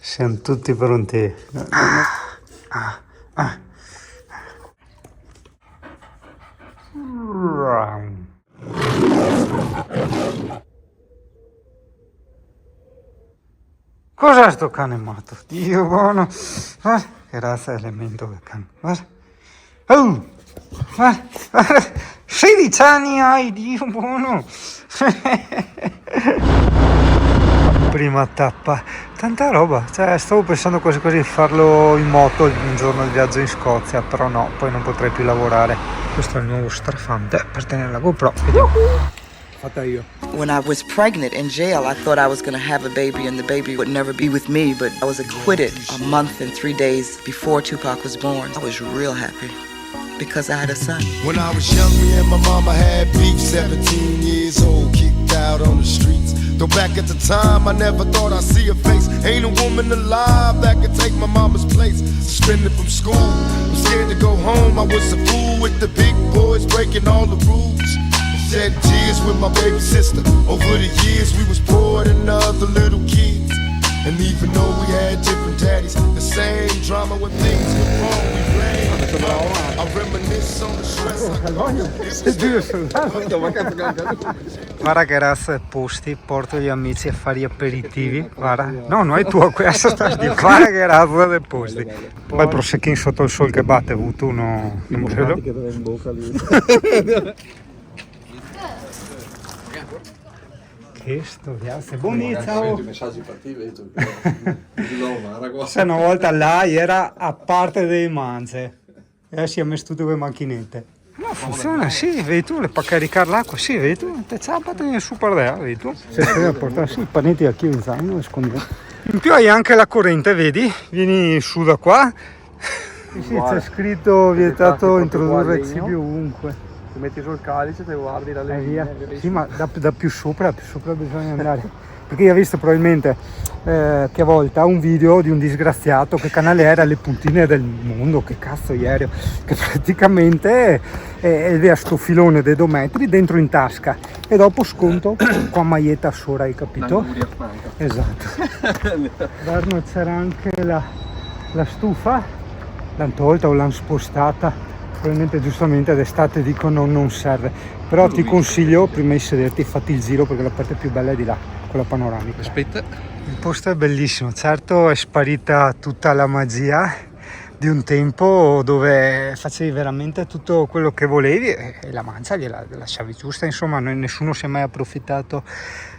Siamo tutti pronti. Cos'è sto cane matto? Dio buono. Guarda, che razza è elemento del cane. Guarda. Oh! Guarda. 16 anni hai, Dio buono. Prima tappa, tanta roba, cioè stavo pensando quasi di farlo in moto un giorno il viaggio in Scozia, però no, poi non potrei più lavorare. Questo è il nuovo strafante per tenere la GoPro. Vediamo. Fatta io. When I was pregnant in jail, I thought I was going to have a baby and the baby would never be with me, but I was acquitted a month and 3 days before Tupac was born. I was real happy because I had a son. When I was young, me and my mama had beef, 17 years old, kicked out on the streets. Though back at the time, I never thought I'd see her face. Ain't a woman alive that could take my mama's place. Suspended from school, I'm scared to go home. I was a fool with the big boys, breaking all the rules. Shed tears with my baby sister. Over the years, we was poor than other little kids. And even though we had different daddies, the same drama when things went wrong, we blamed. I reminisce on the stress. Guarda che razza e posti, porto gli amici a fare gli aperitivi, guarda, no, non è tuo questo, sta di guarda che razza dei posti. Poi il prosecchino sotto il sole che batte, avuto uno, non credo. Che storiazze, buoni, ciao! Se una volta là era a parte dei mance, e adesso si è messo tutte quelle macchinette. No, funziona, sì, vedi tu, le puoi caricare l'acqua, sì, vedi tu, te ciapate nel super dea, vedi tu. Se stai a portare, sì, i panetti a chi in zaino, nascondiamo. In più hai anche la corrente, vedi, vieni su da qua. Sì, c'è scritto vietato introdurre cibi ovunque. Ti metti sul calice, te guardi la via. Sì, ma da più sopra bisogna andare. Perché io ho visto probabilmente che a volte un video di un disgraziato, che canale era, le puntine del mondo, che cazzo ieri, che praticamente aveva sto filone dei 2 metri dentro in tasca e dopo sconto con maglietta sopra, hai capito? Esatto. Guarda, c'era anche la stufa, l'hanno tolta o l'hanno spostata. Probabilmente giustamente d'estate dicono non serve, però ti consiglio prima di sederti fatti il giro perché la parte più bella è di là, quella panoramica. Aspetta. Il posto è bellissimo, certo è sparita tutta la magia di un tempo dove facevi veramente tutto quello che volevi e la mancia gliela lasciavi giusta, insomma nessuno si è mai approfittato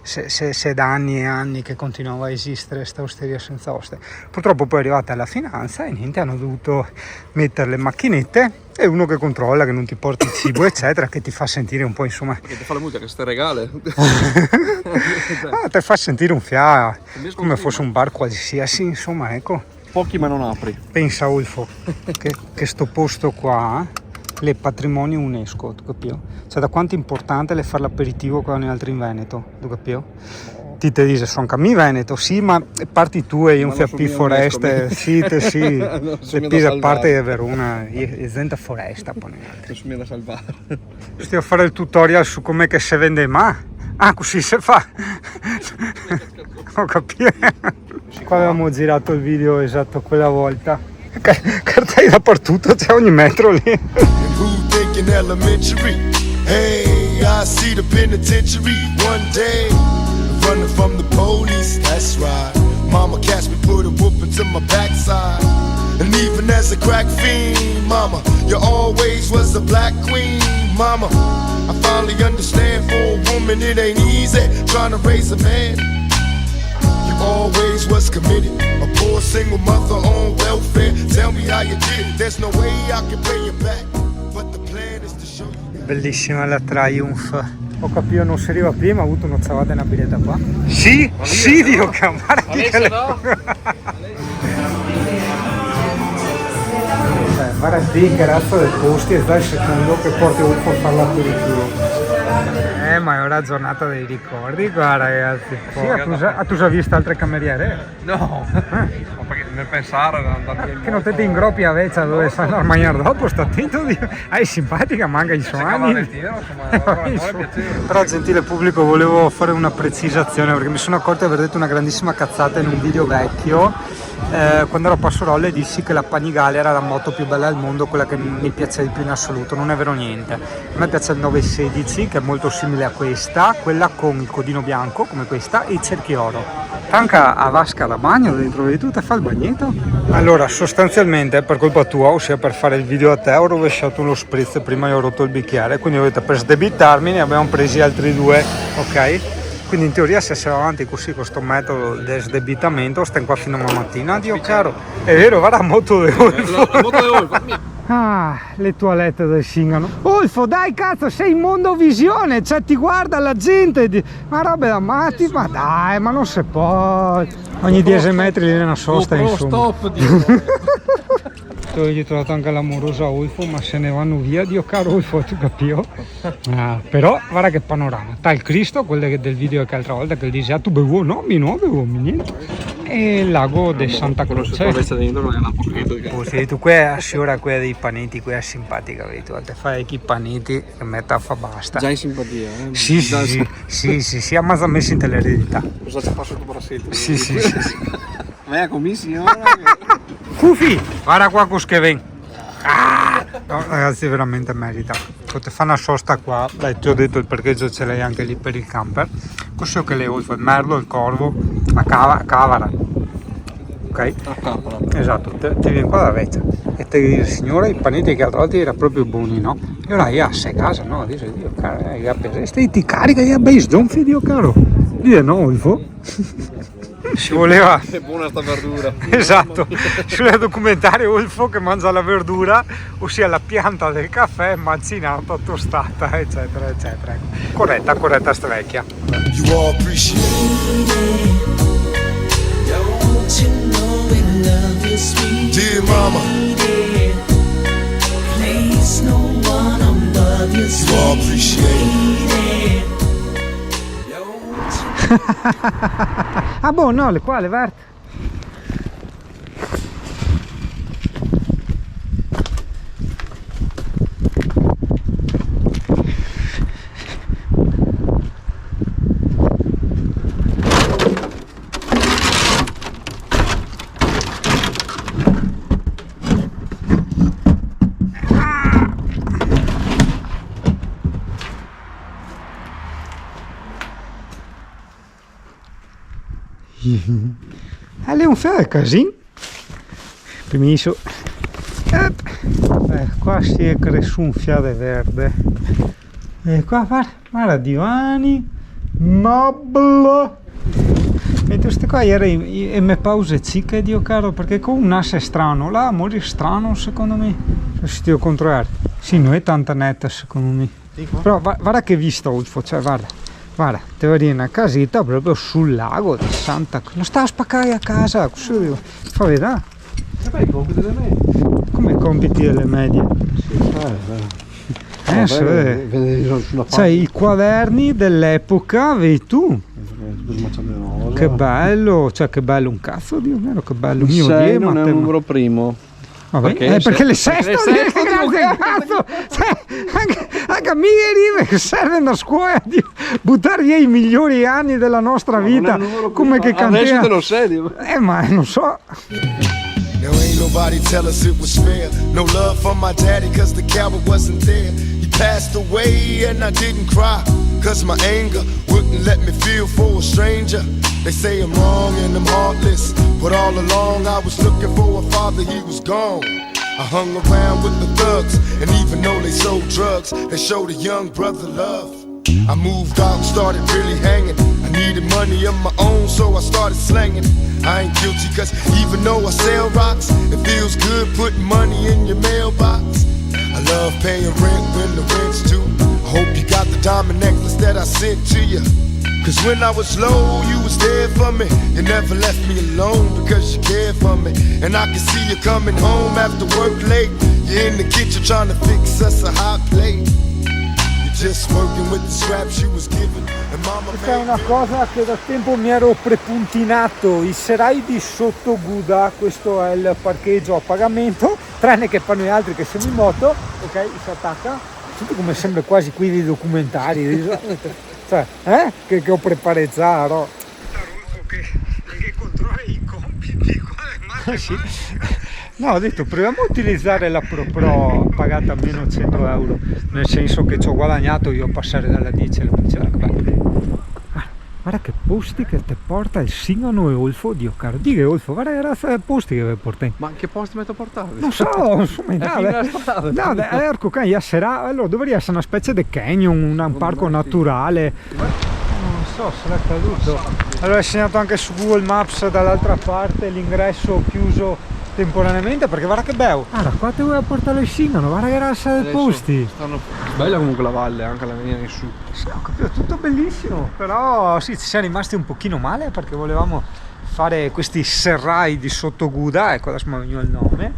se da anni e anni che continuava a esistere questa osteria senza oste. Purtroppo poi è arrivata la finanza e niente, hanno dovuto mettere le macchinette e uno che controlla, che non ti porti il cibo eccetera, che ti fa sentire un po', insomma, che ti fa la musica, che sta regale. Ti fa sentire un fià come fosse un bar qualsiasi, insomma, ecco. Pochi ma non apri. Pensa Ulfo che sto posto qua è patrimonio UNESCO, tu capito? Cioè da quanto è importante le fare l'aperitivo con gli altri in Veneto, tu capito? Ti te dice sono cammi Veneto, sì, ma parti tu e io un fiappi foreste, sì, le pisa a parte di Verona, è zenta foresta poi. Non sono da salvare. Sto a fare il tutorial su com'è che si vende così si fa. Ho capito. Qua avevamo girato il video esatto quella volta. Cartelli dappertutto, c'è ogni metro lì. Hey, I see the penitentiary one day, running from the police, that's right. Mama catch me, put a whooping to my backside. And even as a crack fiend, mama, you always was the black queen, mama. I finally understand for a woman it ain't easy trying to raise a man. You always was committed, a poor single mother on welfare. Tell me how you did it, there's no way I can pay you back, but the plan is to show you. Bellissima la Triumph. Ho capito, non si arriva prima, ho avuto una zavata e una biretta qua. Sì, sì, Dio camara di guarda di che razza dei posti e dai il secondo che porti un po' a fare l'aperitivo. Ma è una giornata dei ricordi qua, ragazzi. Sì, tu hai visto altre cameriere? No, ma perché nel pensare ad andare via. Che non te ingroppi a vecchia dove stanno a mangiare dopo, sta attento, è simpatica, manca i suoi anni. Però gentile pubblico, volevo fare una precisazione perché mi sono accorto di aver detto una grandissima cazzata in un video vecchio. Quando ero a Passarolle dissi che la Panigale era la moto più bella del mondo, quella che mi piace di più in assoluto. Non è vero niente. A me piace il 916 che è molto simile a questa, quella con il codino bianco come questa e i cerchi oro. Tanca a vasca da bagno dentro, vedi tu, te fa il bagnetto? Allora, sostanzialmente per colpa tua, ossia per fare il video a te, ho rovesciato lo spritz e prima io ho rotto il bicchiere, quindi avete per sdebitarmi ne abbiamo presi altri due, ok? Quindi in teoria se si va avanti così con questo metodo di sdebitamento stiamo qua fino a mattina, Dio caro. È vero, va la moto di Olfo. Ah, le toilette del Singano. Olfo, dai cazzo, sei in mondovisione, cioè ti guarda la gente, ma robe da matti, ma dai, ma non si può. Ogni 10 metri viene una sosta, insomma. Stop, Gli ho trovato anche l'amorosa Olfo, ma se ne vanno via, Dio caro Olfo, tu capivo? Però guarda che panorama, tal Cristo, quello del video che l'altra volta che dice tu bevo no, mi no bevo niente. E il lago di Santa Croce. Sì, tu qui a sciora qui dei panetti, qui è simpatica, vedi tu, te fai i panetti e metà fa basta. Già in simpatia, eh? Sì, ma ha messo in telheredità. Cosa ci passa per la sete? Sì. Ma è commissione. Fufi, guarda qua che viene. No, ragazzi, veramente merita. Potete fare una sosta qua, dai, ti ho detto il parcheggio ce l'hai anche lì per il camper. Così che le Olfo, il merlo, il corvo, la cavara. Ok? Esatto, ti vieni qua da vecchia e ti dice signora i panetti che l'altra volta era proprio buoni, no? E ora io a sei casa, no? Dice Dio caro, stai ti carica io bei sdonfi, Dio caro. Dice no, Olfo. Ci voleva. È buona sta verdura. Esatto, sul documentario Olfo che mangia la verdura, ossia la pianta del caffè macinata, tostata, eccetera, eccetera. Corretta sta vecchia. You all appreciate it. Dear mama, you all appreciate it. Ah boh, no, quale verte? Allez, on fait un casino. Permesso. Qua si è cresciuto un fiade verde. E qua guarda divani, mobile. E queste qua ieri e me pause cicche, Dio caro, perché con un asse strano, là, amore strano secondo me. Se ti devo controllare. Sì, non è tanta netta secondo me. Però guarda che vista Olfo, cioè guarda, te vedi una casetta proprio sul lago di Santa Croce. Non sta a spaccare a casa, cosa devo? Fa vedere. E beh, i compiti delle medie. Come i compiti delle medie? Cioè i quaderni dell'epoca, vedi tu? Che bello, cioè che bello un cazzo, Dio mio, che bello. Il 6 non è un numero primo. Vabbè, perché le seste cazzo, anche a me che serve una scuola di buttare via i migliori anni della nostra vita, come che cantiamo. Adesso te lo sei, ma non so. Now ain't nobody tell us it was fair. No love from my daddy cause the coward wasn't there. He passed away and I didn't cry cause my anger wouldn't let me feel for a stranger. They say I'm wrong and I'm heartless, but all along I was looking for a father, he was gone. I hung around with the thugs, and even though they sold drugs, they showed a young brother love. I moved out and started really hanging. I needed money of my own, so I started slanging. I ain't guilty cause even though I sell rocks, it feels good putting money in your mailbox. I love paying rent when the rent's due. I hope you got the diamond necklace that I sent to you. Cause when I was low, you was there for me. You never left me alone because you cared for me. And I can see you coming home after work late. You're in the kitchen trying to fix us a hot plate. You just working with the scraps she was given. And mama Questa è made una cosa che da tempo mi ero prepuntinato, i serragli di sotto guda, questo è il parcheggio a pagamento, tranne che per noi altri che siamo in moto, ok, si attacca, senti come sembra quasi qui dei documentari, cioè, che ho preparato, che controlla i compiti, sì. No, ho detto proviamo a utilizzare la Pro pagata almeno 100 euro, nel senso che ci ho guadagnato io a passare dalla 10 alla 11. Guarda che posti che ti porta il Singano e Olfo, Dio caro, dica Olfo, guarda che razza di posti che vi portai. Ma che posti mi hai portato? Non so, insomma, ecco che sarà, allora dovrebbe essere una specie di canyon, un parco naturale. Non so, sarà caduto. Allora è segnato anche su Google Maps dall'altra parte l'ingresso chiuso temporaneamente, perché guarda che bello. Guarda, qua ti vuoi portare il Singano, guarda che razza di posti. Bella comunque la valle, anche la venia in su. Sì, ho capito, tutto bellissimo, però sì, ci siamo rimasti un pochino male perché volevamo fare questi serrai di sottoguda, ecco adesso mi è venuto il nome.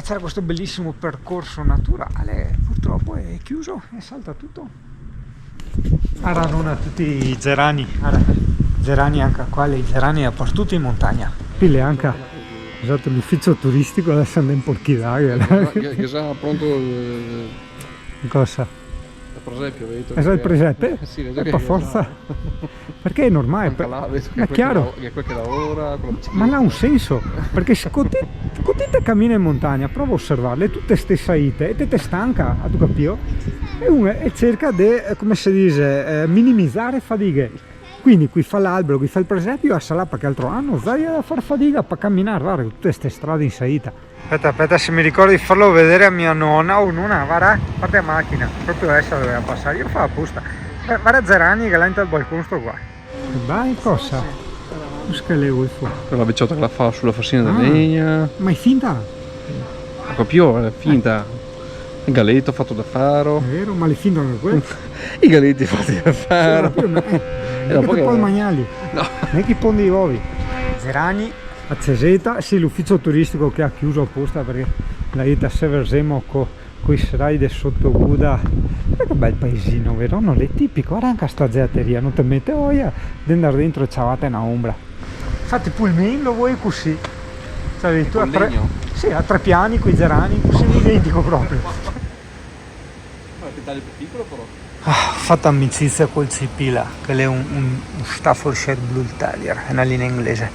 C'era questo bellissimo percorso naturale, purtroppo è chiuso e salta tutto. Ora non a tutti i gerani, gerani anche qua, i gerani dappertutto in montagna. Pille anche, esatto, l'ufficio turistico adesso andiamo in Porchidaghe. Che già pronto Cosa? il presepe, vedo. Esatto, il presepe? Sì, Per forza. Perché è normale, ma è chiaro. Che è quel che lavora, Ma non ha un senso, perché se con te cammina in montagna, prova a osservarle tutte stesse ite e te stanca, a tu capito? E cerca di, come si dice, minimizzare fatiche. Quindi qui fa l'albero, qui fa il presepio, a là perché altro anno vai a far fatica per camminare, guarda tutte queste strade in salita. Aspetta, se mi ricordo di farlo vedere a mia nonna o nonna, guarda la macchina, proprio adesso doveva passare, io fa apposta. Guarda Zerani che l'ha al balcone sto qua. Che vai cosa? Che le vuoi fuori? la vecchiotta che la fa sulla fassina da legna. Ma è finta? Proprio è finta. Il galetto fatto da faro. È vero, ma le finta anche quello? I galetti fatti da faro. E dopo che poi magnali. No. Neanche i pondi di uovi. Zerani a Ceseta, sì, l'ufficio turistico che ha chiuso apposta perché la ita se versemo con i serai del sottoguda. Che bel paesino, vero? Non è tipico, guarda anche sta gelateria, non ti mette voglia di andare dentro e ciavate una ombra. Infatti Pulmin lo vuoi così. Cioè, tu a tre piani con i gerani, così identico proprio. Ma il dettaglio più piccolo però. Ho fatto amicizia col Cipila, che è un Staffordshire Bull Terrier, è una linea inglese.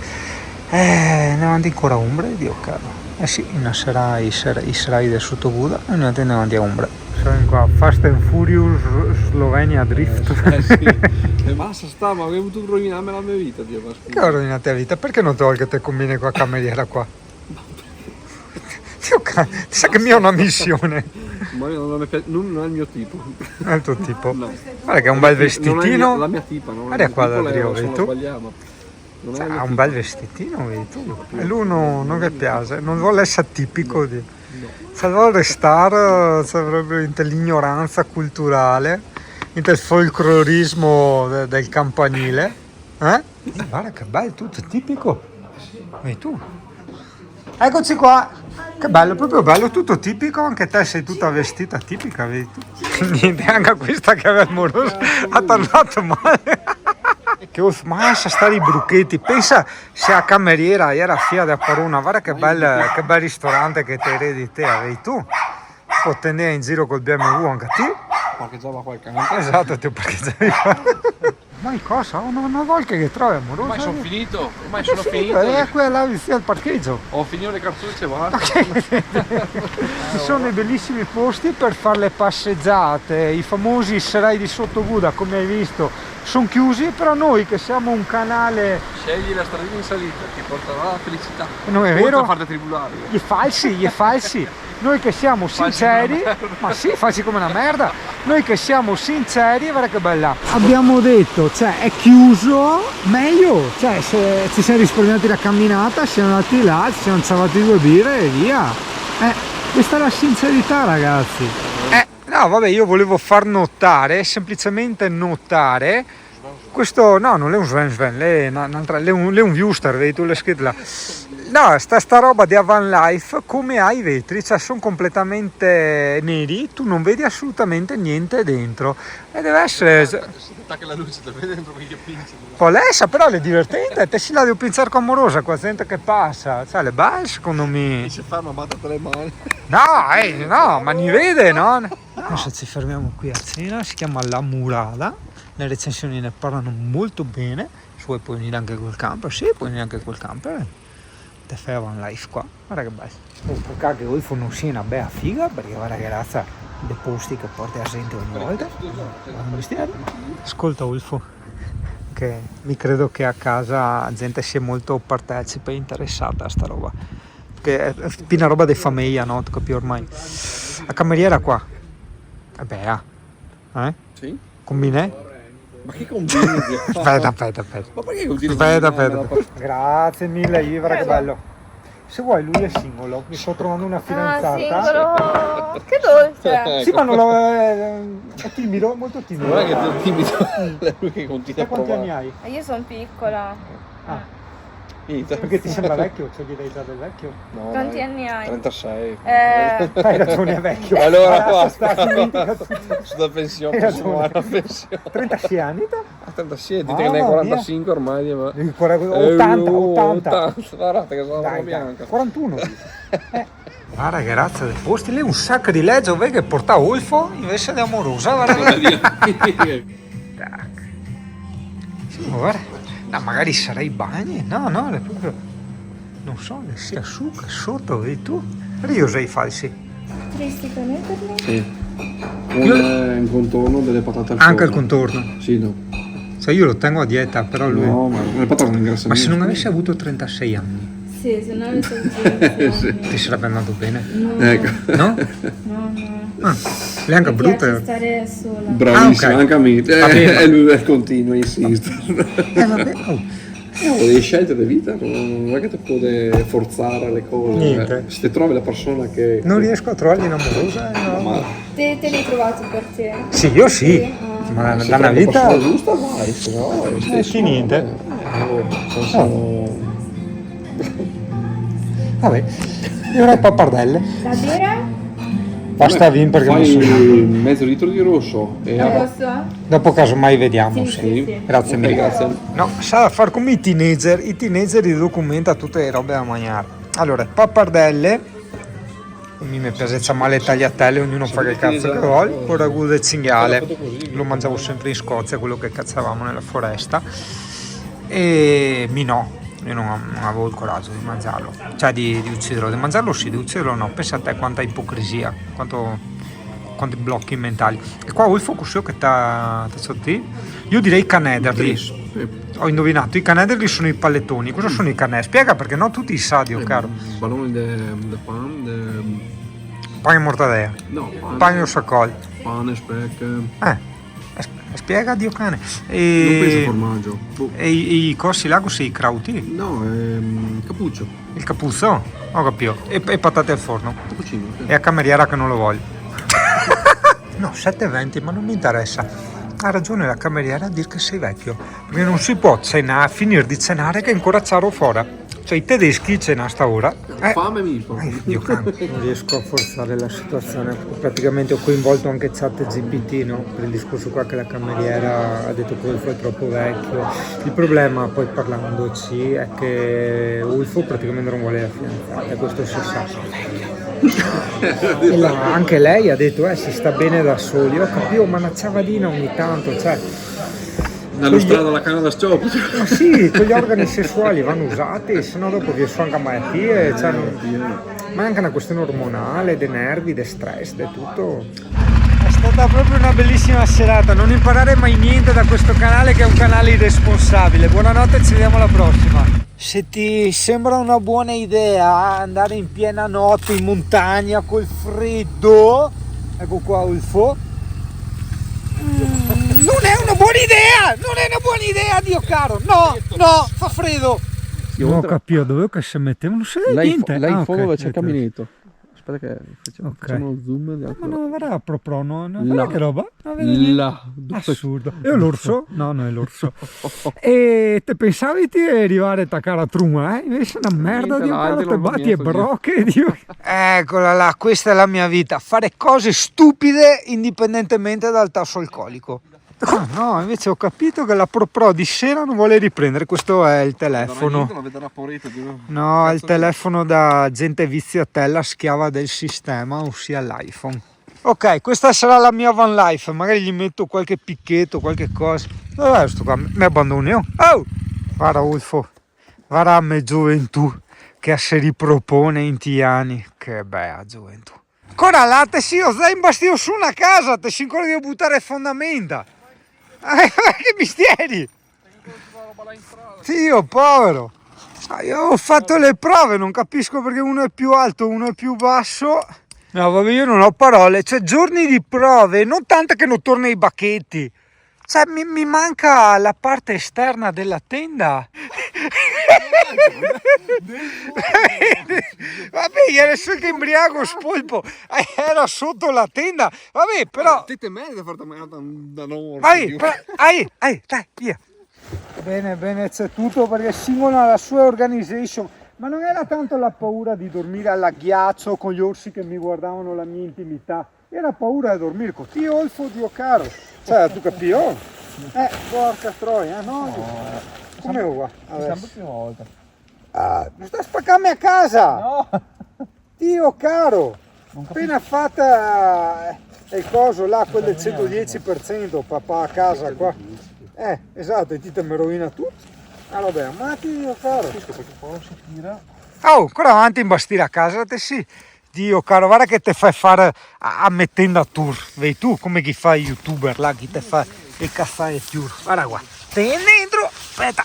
Ne avanti ancora ombre, Dio caro. Eh sì, in sarà i serai del sottoguda e noi andiamo avanti a ombre. Siamo qua, Fast and Furious Slovenia Drift. Sì. Basta sta, ma avevo potuto rovinarmi la mia vita, Dio. Che ho rovinato la vita? Perché non tolgo che te combini con la cameriera qua? Dio caro, ti sa che mia è una missione. Ma non è il mio tipo. È il tuo tipo? No. Guarda che è un bel vestitino. La mia tipa, no? Guarda qua da Dio, vedi tu? Ha un bel tipo. vestitino, vedi tu? E lui non gli piace, non vuole essere tipico di... Se vuole restare, proprio in l'ignoranza culturale, in il folclorismo del campanile. Guarda che bello, tutto tipico. Vedi tu? Eccoci qua. Che bello, proprio bello, tutto tipico, anche te sei tutta vestita tipica, vedi tu? Niente, anche questa che aveva il moroso ha tornato male. Che ma lascia stare i bruchetti, pensa se a cameriera era fia da Paruna, guarda che bel ristorante che te eredi te, avevi tu. Potevi andare in giro col BMW anche te. Parcheggiava qua accanto. Esatto, ti parcheggiavi qua. Ma cosa? Una volta che trovi amoroso. Ormai sono finito, ormai sono finito. È quella vicino al parcheggio. Ho finito le cartucce, va. Ci sono dei bellissimi posti per fare le passeggiate, i famosi serai di sottoguda, come hai visto, sono chiusi, però noi che siamo un canale... Scegli la stradina in salita, ti porterà alla felicità. Non è vero? Farti tribulare. Gli falsi. Noi che siamo sinceri, ma sì, falsi come una merda. Noi che siamo sinceri, guarda che bella. Abbiamo detto, cioè è chiuso, meglio. Cioè se ci siamo risparmiati la camminata, siamo andati là, ci siamo ciavati 2 birre e via. Questa è la sincerità, ragazzi. No, vabbè, io volevo far notare, semplicemente notare, questo, no, non è un Sven, è un Viewster, vedi tu le scritte là. No, sta roba di Van Life, come hai i vetri, cioè sono completamente neri, tu non vedi assolutamente niente dentro. E deve essere... Se attacca la luce, te vedi dentro che pinci. Polessa, però è divertente, te si la devo pensare con amorosa, qua gente che passa, cioè le balle secondo me... Dice ferma, battete le mani. No, ma ni vede, no? Adesso ci fermiamo qui a cena, si chiama La Murada, le recensioni ne parlano molto bene, se vuoi puoi venire anche col camper, sì, puoi venire anche col camper, te fai Van Life qua, guarda che bello. Per caso che voi fanno sia una bella figa, perché guarda che razza dei posti che porta la gente ogni volta. Ascolta Ulfo, che mi credo che a casa la gente sia molto partecipe e interessata a sta roba, che è piena roba di famiglia, no? Tu capi ormai. La cameriera qua, è bella, Sì? Combinè? Ma che combini? Aspetta. Ma perché continui? Aspetta. Grazie mille, Ivra, che bello. Se vuoi, lui è singolo, mi sto trovando una fidanzata. Singolo! Che dolce! Sì, ma non lo è timido, molto timido. Guarda che è timido. Lui che continua a Te quanti anni provare. hai? Io sono piccola. Inizia. Perché ti sembra vecchio? Cioè gli dai già del vecchio? No, Quanti dai. anni hai? 36. Hai ragione, è vecchio. Allora, basta, basta. dimentica tutto. Sono da pensione, Hai posso ragione. fare la pensione. 36 anni? A 36, dite Mamma che ne hai mia. 45 ormai. Ma... 80. 80. Guardate che sono Dai, bianca. 41. Guarda che razza dei posti, lì un sacco di legge, vedi che porta Ulfo invece di amorosa, guarda. Tac. Sì, ma guarda, no, magari sarai i bagni, no, è proprio, non so, sia su che sotto, vedi tu? Io sei falsi. Potresti metterli? Sì. Un contorno delle patate al forno. Anche il contorno. Sì, no. Cioè io lo tengo a dieta, però lui... No, ma le patate non ingrassano. Ma se non avessi avuto 36 anni, Sì, se no mi sono ti sarebbe andato bene? No, Ecco. No? no. Ah, lei è anche Mi piace brutta. stare sola. Bravissimo, Ah, ok. anche a me. Va bene. E lui continua, insiste. Vabbè, oh. Le scelte di vita non è che ti può forzare le cose. Niente. Se ti trovi la persona che. Non riesco a trovargli in amorosa, no. Ma Te l'hai trovato per te? Sì, io sì, ma se da una trovi la vita... persona giusta, vai. Se no, è lo stesso. sì, niente. Vabbè, io ero pappardelle. Da bere? Basta vin perché non Fai so. mezzo litro di rosso e Rosso? Dopo casomai vediamo, Sì, sì. sì. Grazie Ok, mille. grazie. No, sa da fare come i teenager li documenta tutte le robe da mangiare. Allora, pappardelle, mi piace male tagliatelle, ognuno fa che cazzo che vuole, poi ragù del cinghiale, lo mangiavo sempre in Scozia, quello che cazzavamo nella foresta, e minò. Io non avevo il coraggio di mangiarlo, cioè di ucciderlo, di mangiarlo sì, di ucciderlo no, pensa a te quanta ipocrisia, quanti blocchi mentali. E qua ho il focus che io direi canederli, ho indovinato, i canederli sono i pallettoni, cosa sono i canè? Spiega perché no, tutti i sadio, caro. Ballone de pan, Pane e mortadella, no, pane o saccol, pane, speck. spiega Dio cane. Non penso E, formaggio. Boh. e i corsi là così, i crauti, No, cappuccio. il capuzzo, ho capito, e patate al forno. Cappuccino. E a cameriera che non lo voglio. No, 7,20, ma non mi interessa. Ha ragione la cameriera a dire che sei vecchio. Perché non si può finire di cenare che ancora c'ero fuori. Cioè i tedeschi cena a sta ora. Fame mi fa. Dio cane. Non riesco a forzare la situazione. Praticamente ho coinvolto anche chat GPT, no? Per il discorso qua che la cameriera ha detto che Ulfo è troppo vecchio. Il problema, poi parlandoci, è che Ulfo praticamente non vuole la fidanzata, questo si sa. E anche lei ha detto si sta bene da soli. Ho capito, ma una ciavadina ogni tanto, cioè. Dallo strada alla canna da stop. Ma sì, quegli organi sessuali vanno usati, sennò dopo vi sono anche malattie, cioè ma è anche una questione ormonale, dei nervi, dei stress, di tutto. È stata proprio una bellissima serata, non imparare mai niente da questo canale che è un canale irresponsabile. Buonanotte e ci vediamo alla prossima. Se ti sembra una buona idea andare in piena notte in montagna col freddo, ecco qua Ulfo. Non è una buona idea, Dio caro, no, fa freddo. Non ho capito, dove che si mettevano? Non si vede niente. Là in fondo dove c'è il caminetto. aspetta che facciamo, Ok. facciamo uno zoom. Ma non verrà proprio, no? Là. Guarda che roba. No, vedi? Là. Assurdo. E l'orso? No, non è l'orso. E te pensavi di arrivare a cara truma, Invece è una merda, Niente, Dio là, caro, te te lo batti e comienzo, Dio. brocche, Dio. Eccola là, questa è la mia vita, fare cose stupide indipendentemente dal tasso alcolico. No, invece ho capito che la Pro di sera non vuole riprendere, questo è il telefono. No, è il telefono da gente viziatella, schiava del sistema, ossia l'iPhone. Ok, questa sarà la mia van life, magari gli metto qualche picchetto, qualche cosa. Dov'è sto qua? Mi abbandoni io? Oh! Guarda Ulfo, guarda a me gioventù che si ripropone in ti anni. Che bella gioventù. Ancora là, te si ho imbastito su una casa, te si ancora devo buttare le fondamenta. Che misteri! Dio, povero! Io ho fatto le prove, non capisco perché uno è più alto, uno è più basso. No, vabbè, io non ho parole. Cioè, giorni di prove, non tanto che non torno ai bacchetti. Cioè, mi manca la parte esterna della tenda. Vabbè, ieri sera che imbriaco spolpo, era sotto la tenda. Vabbè, però... Te meglio da farti da non Vai, dai, via. Bene, c'è tutto perché Simon ha la sua organization, ma non era tanto la paura di dormire alla ghiaccio con gli orsi che mi guardavano la mia intimità, era paura di dormire con Dio Olfo, Dio caro. Cioè, tu capisci? Porca troia, no? Come qua? l'ultima volta. Mi sta spaccando a casa! No! Dio caro! Appena fatta il coso là, quel del 110%, papà a casa qua. Esatto, e ti te mi rovina tutto. Ah vabbè, ammatti Dio caro. Oh, ancora avanti in bastire a casa, te sì. Dio caro, guarda che te fai fare a mettendo a tour. Vedi tu come chi fa il youtuber là, chi te fa il caffè tour. Guarda qua, te dentro, aspetta,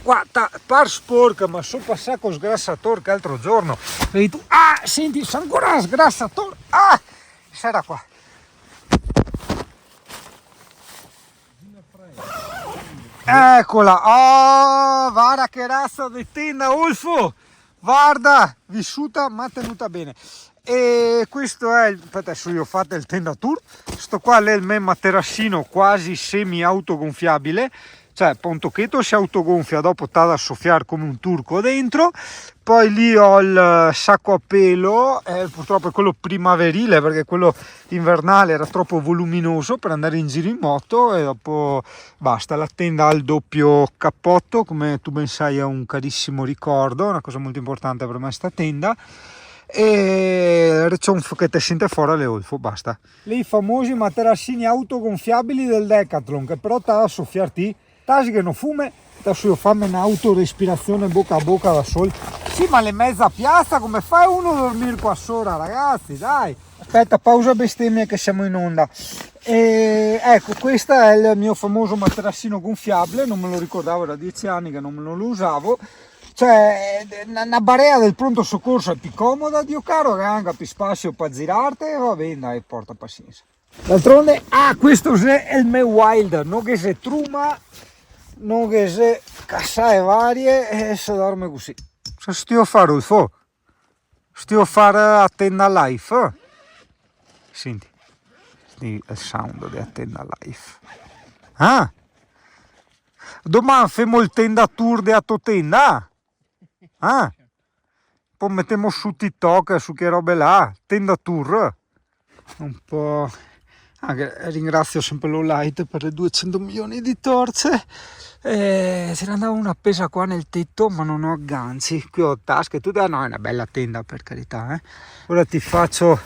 guarda, par sporca, ma so passato con sgrassatore che l'altro giorno. Vedi tu, senti, c'è ancora sgrassatore, sarà qua. Eccola, oh, guarda che razza di tenda, Ulfo, guarda, vissuta ma tenuta bene. E questo è, adesso io ho fatto il tenda tour, sto qua è il mio materassino quasi semi autogonfiabile, cioè un tocchetto si autogonfia, dopo t'ha da soffiare come un turco dentro. Poi lì ho il sacco a pelo, purtroppo è quello primaverile perché quello invernale era troppo voluminoso per andare in giro in moto, e dopo basta. La tenda ha il doppio cappotto, come tu ben sai è un carissimo ricordo, una cosa molto importante per me sta tenda, e c'è un che te sente fuori alle Olfo, basta. Lì i famosi materassini autogonfiabili del Decathlon, che però t'ha da soffiarti, tasi che non fume. Adesso io fammi un'autorespirazione bocca a bocca da soli. Sì, ma le mezza piazza, come fai uno a dormire qua sopra, ragazzi, dai. Aspetta, pausa bestemmia che siamo in onda. Ecco, questo è il mio famoso materassino gonfiabile, non me lo ricordavo, da 10 anni che non me lo usavo. Cioè, una barea del pronto soccorso è più comoda, Dio caro, che anche più spazio per girarti, va bene, dai, porta pazienza. D'altronde, questo è il mio wild, non che se truma, non che se cassate varie, e se dorme così. Cosa stia a fare, Ulfo? Stia a fare a tenda life? Senti, il sound di Attenda Life. Domani facciamo il tenda tour di Attotenda? Poi mettiamo su TikTok, su che robe là, tenda tour. Un po'... ringrazio sempre lo Light per le 200 milioni di torce. Ce ne andava una appesa qua nel tetto, ma non ho agganci. Qui ho tasche, tutta... no, è una bella tenda per carità. Ora ti faccio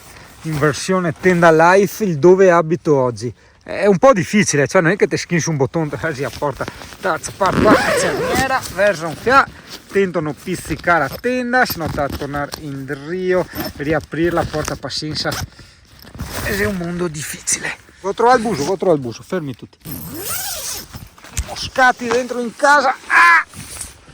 in versione tenda life il dove abito oggi. È un po' difficile, cioè non è che ti schinsi un bottone a porta, c'era verso un fià, tentano pizzicare a tenda, se no da tornare in rio, riaprire la porta pazienza. È un mondo difficile. Vado a trovare il buso, fermi tutti. Moscati dentro in casa.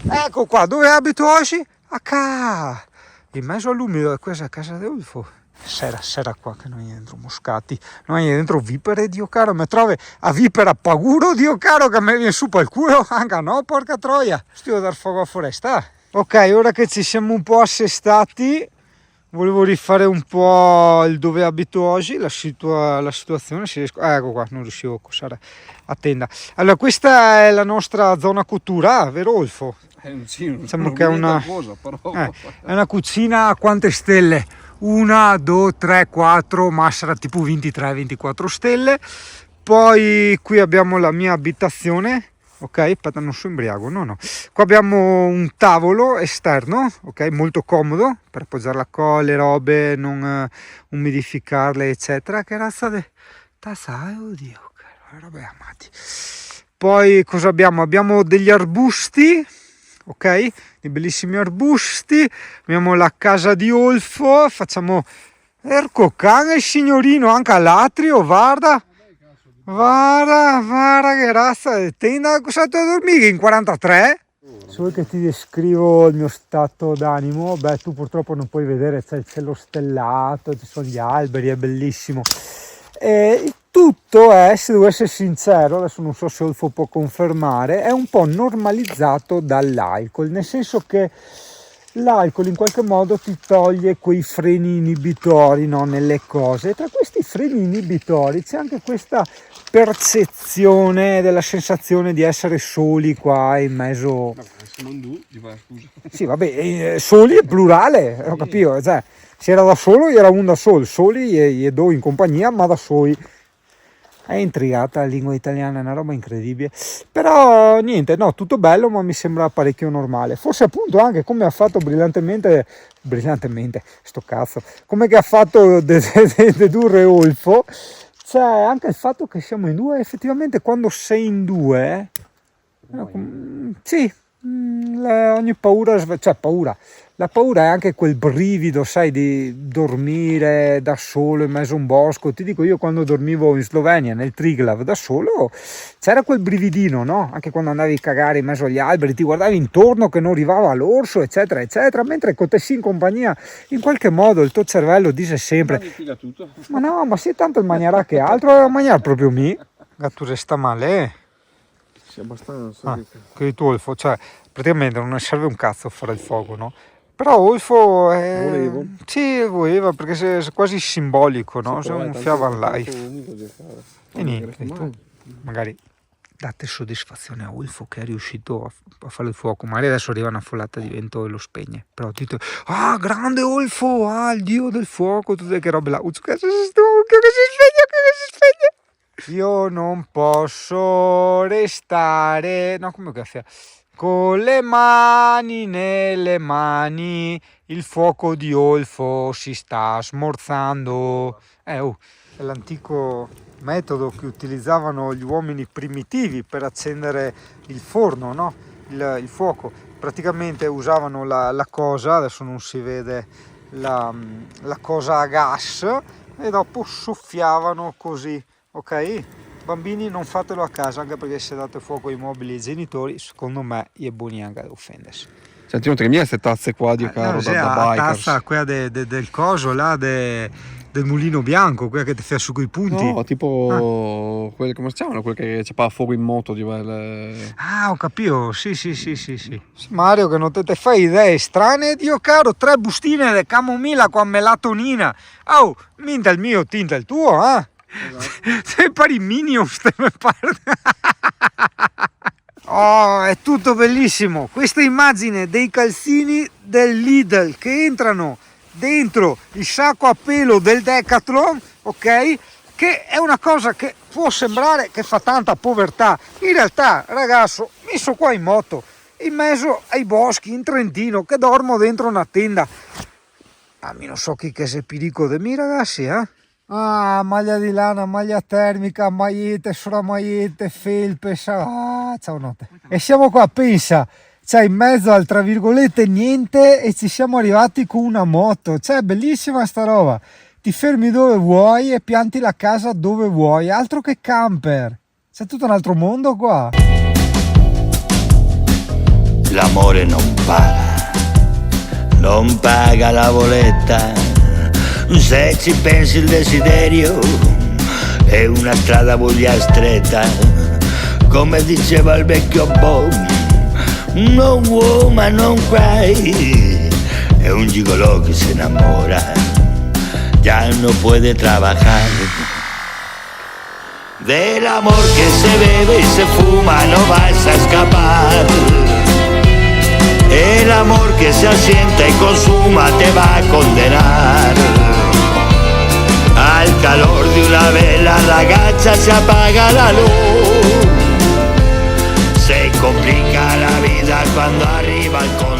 Ecco qua, dove abito oggi? A casa, in mezzo all'umido, questa è casa di Ulfo. Sera qua che noi dentro moscati, noi dentro vipere, Dio caro, mi trovi a vipera paguro, Dio caro, che mi viene su per il culo, anche no, porca troia, stio a dar fuoco a foresta. Ok, ora che ci siamo un po' assestati, volevo rifare un po' il dove abito oggi, la situazione, se riesco. Ecco qua, non riuscivo a cossare a tenda. Allora, questa è la nostra zona cottura, vero Olfo? Diciamo che è una cucina a quante stelle? 1, 2, 3, 4, ma sarà tipo 23-24 stelle. Poi qui abbiamo la mia abitazione. Ok, aspetta, non sono imbriaco, no. Qua abbiamo un tavolo esterno, ok, molto comodo per appoggiare la colla, le robe, non umidificarle, eccetera. Che razza di sai, oddio, che robe amati. Poi cosa abbiamo? Abbiamo degli arbusti, ok, dei bellissimi arbusti. Abbiamo la casa di Olfo, facciamo erco cane il signorino anche all'atrio, guarda. Guarda che razza di tenda, cosa tu a dormire in 43? Se vuoi che ti descrivo il mio stato d'animo, beh, tu purtroppo non puoi vedere, c'è il cielo stellato, ci sono gli alberi, è bellissimo. E il tutto è, se devo essere sincero, adesso non so se Olfo può confermare, è un po' normalizzato dall'alcol, nel senso che l'alcol in qualche modo ti toglie quei freni inibitori, no, nelle cose. E tra questi freni inibitori c'è anche questa percezione della sensazione di essere soli qua in mezzo. Sì, vabbè, soli è plurale, ho capito, cioè, se era da solo era un da solo, soli e due in compagnia, ma da soli. È intrigata la lingua italiana, è una roba incredibile. Però niente, no, tutto bello, ma mi sembra parecchio normale. Forse appunto anche come ha fatto brillantemente, sto cazzo, come che ha fatto dedurre Olfo, c'è anche il fatto che siamo in due. Effettivamente quando sei in due, sì, ogni paura, cioè paura. La paura è anche quel brivido, sai, di dormire da solo in mezzo a un bosco. Ti dico, io quando dormivo in Slovenia, nel Triglav, da solo, c'era quel brividino, no? Anche quando andavi a cagare in mezzo agli alberi, ti guardavi intorno che non arrivava l'orso, eccetera, eccetera. Mentre con te sì in compagnia, in qualche modo il tuo cervello dice sempre: ma no, ma sì, tanto il mangiarà che altro, mangiare proprio mi. Tu resta male, Sì, abbastanza. che tu, Olfo, cioè, praticamente non serve un cazzo fare il fuoco, no? Però Olfo Volevo. sì, voleva, perché è quasi simbolico, no? Se un fiava in live. E niente, tu magari date soddisfazione a Olfo che è riuscito a fare il fuoco. Magari adesso arriva una folata di vento e lo spegne. Però dite: ah, grande Olfo, il dio del fuoco, tutte che robe là. Che si spegne. Io non posso restare, no, come caffè, con le mani nelle mani, il fuoco di Olfo si sta smorzando. È l'antico metodo che utilizzavano gli uomini primitivi per accendere il forno, no? Il fuoco. Praticamente usavano la cosa, adesso non si vede la cosa a gas, e dopo soffiavano così, ok? Bambini, non fatelo a casa, anche perché se date fuoco ai mobili ai genitori, secondo me è buoni anche ad offendersi. Senti, non te che queste tazze qua di caro No, da la bikers. tazza quella del coso là, del mulino bianco, quella che ti fa su coi punti. No, tipo quelle, come si chiamano? Quelle che c'è fuoco in moto. Ah, ho capito, sì. Mario, che non te fai idee strane, Dio caro, 3 bustine di camomilla con melatonina. Oh, minta il mio, tinta il tuo, eh? Esatto. Sei pari Minions, te me pare. Oh, è tutto bellissimo. Questa immagine dei calzini del Lidl che entrano dentro il sacco a pelo del Decathlon, ok? Che è una cosa che può sembrare che fa tanta povertà. In realtà, ragazzo, messo qua in moto, in mezzo ai boschi in Trentino, che dormo dentro una tenda. Ah, mi non so chi che se pirico de mi, ragazzi, eh? Ah, maglia di lana, maglia termica, magliette, magliette, felpe, ciao notte. E siamo qua, pensa, cioè in mezzo al tra virgolette niente, e ci siamo arrivati con una moto. Cioè, bellissima sta roba. Ti fermi dove vuoi e pianti la casa dove vuoi, altro che camper. C'è tutto un altro mondo qua. L'amore non paga la bolletta. Se ci pensi il desiderio è una strada voglia stretta, come diceva il vecchio Bob, no woman non cry, es un gigoló que se enamora, ya no puede trabajar. Del amor que se bebe y se fuma no vas a escapar. El amor que se asienta y consuma te va a condenar. Al calor de una vela ragazza se apaga la luz. Se complica la vida cuando arriba el corazón.